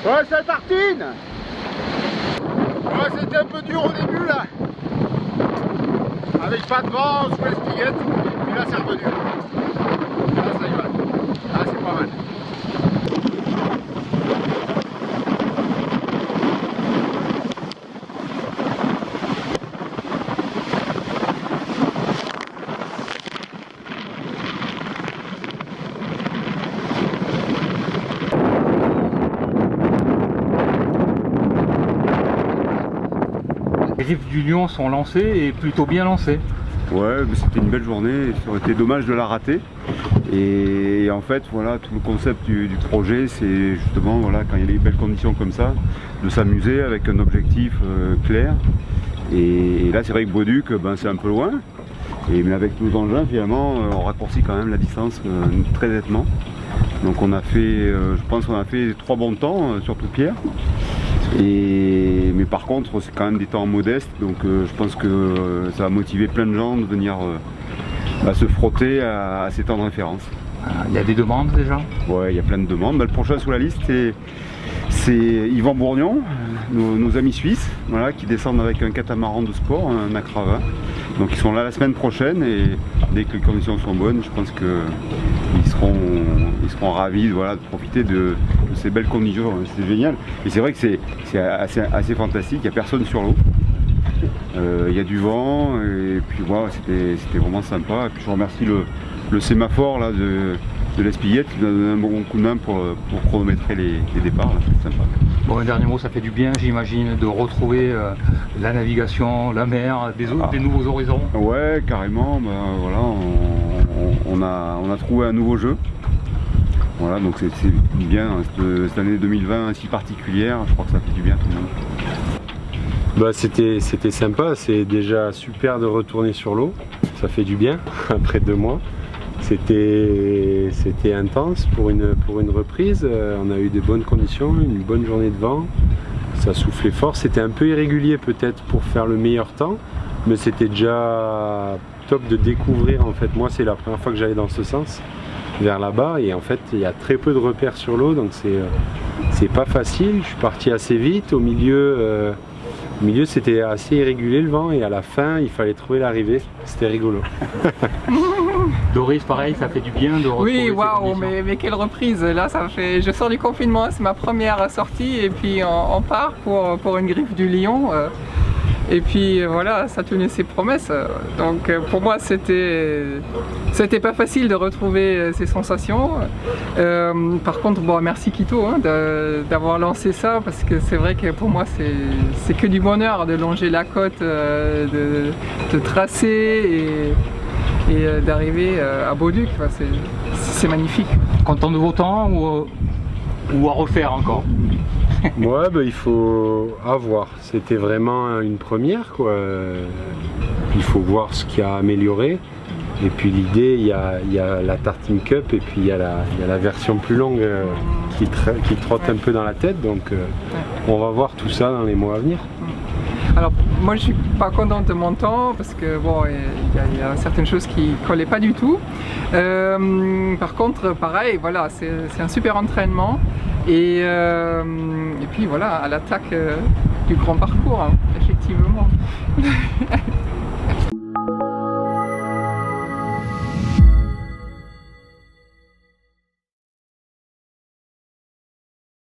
Ouais, ça tartine. Ouais, c'était un peu dur au début là. Avec pas de vent, sous l'espiguette, puis là c'est revenu. Là ça y va. Là c'est pas mal. Les rives du Lion sont lancées et plutôt bien lancées. Ouais, c'était une belle journée, ça aurait été dommage de la rater. Et en fait, voilà, tout le concept du projet, c'est justement, voilà, quand il y a des belles conditions comme ça, de s'amuser avec un objectif clair. Et là, c'est vrai que Beauduc, ben, c'est un peu loin. Mais avec nos engins, finalement, on raccourcit quand même la distance très nettement. Donc on a fait, je pense qu'on a fait 3 bons temps, surtout Pierre. Mais par contre, c'est quand même des temps modestes, donc je pense que ça va motiver plein de gens de venir à se frotter à ces temps de référence. Il y a des demandes déjà? Ouais, il y a plein de demandes. Le prochain sur la liste, c'est Yvan Bourgnon, nos amis suisses, voilà, qui descendent avec un catamaran de sport, un Acra 20. Donc ils sont là la semaine prochaine et dès que les conditions sont bonnes, je pense qu'ils seront ravis, voilà, de profiter de ces belles conditions. C'est génial. Et c'est vrai que c'est assez fantastique, il n'y a personne sur l'eau. Il y a du vent et puis voilà, c'était vraiment sympa. Et puis je remercie le sémaphore là, de l'Espillette qui nous a donné un bon coup de main pour chronométrer les départs, c'est sympa. Bon, un dernier mot, ça fait du bien, j'imagine, de retrouver la navigation, la mer, des nouveaux horizons. Ouais, carrément, voilà, on a trouvé un nouveau jeu. Voilà, donc c'est bien, cette année 2020 si particulière, je crois que ça fait du bien à tout le monde. Bah, c'était sympa, c'est déjà super de retourner sur l'eau, ça fait du bien après 2 mois. C'était intense pour une reprise, on a eu des bonnes conditions, une bonne journée de vent, ça soufflait fort, c'était un peu irrégulier peut-être pour faire le meilleur temps, mais c'était déjà top de découvrir en fait. Moi c'est la première fois que j'allais dans ce sens, vers là-bas, et en fait il y a très peu de repères sur l'eau, donc c'est pas facile. Je suis parti assez vite, au milieu c'était assez irrégulier le vent, et à la fin il fallait trouver l'arrivée, c'était rigolo. Doris, pareil, ça fait du bien de retrouver. Oui, waouh, ces mais quelle reprise! Là, ça fait. Je sors du confinement, c'est ma première sortie, et puis on part pour une griffe du Lion. Et puis voilà, ça tenait ses promesses. Donc pour moi, c'était pas facile de retrouver ces sensations. Par contre, bon, merci Quito hein, d'avoir lancé ça, parce que c'est vrai que pour moi, c'est que du bonheur de longer la côte, de tracer et d'arriver à Bauduc. Enfin, c'est magnifique. Content de vos temps ou à refaire encore? Ouais, bah, il faut avoir. C'était vraiment une première, quoi. Il faut voir ce qui a amélioré. Et puis l'idée, il y a la Tartine Cup et puis il y a la version plus longue qui trotte un peu dans la tête. Donc on va voir tout ça dans les mois à venir. Alors moi je suis pas contente de mon temps parce que bon, il y a certaines choses qui collaient pas du tout. Par contre pareil, voilà, c'est un super entraînement et puis voilà, à l'attaque du grand parcours, hein, effectivement.